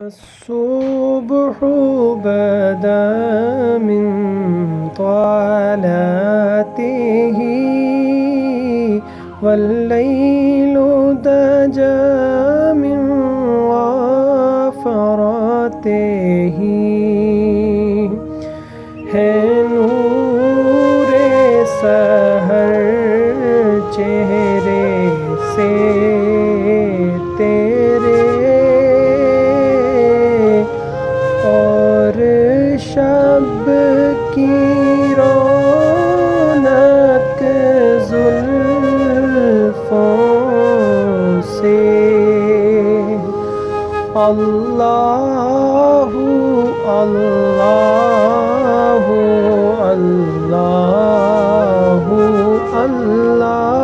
الصبح بدا من طلعته والليل دجى من غفرته है नूरे सहर चेहरे से तेरे और शब की रौनक जुल्फों से अल्लाहु अल्लाहु अल्लाहु अल्लाह।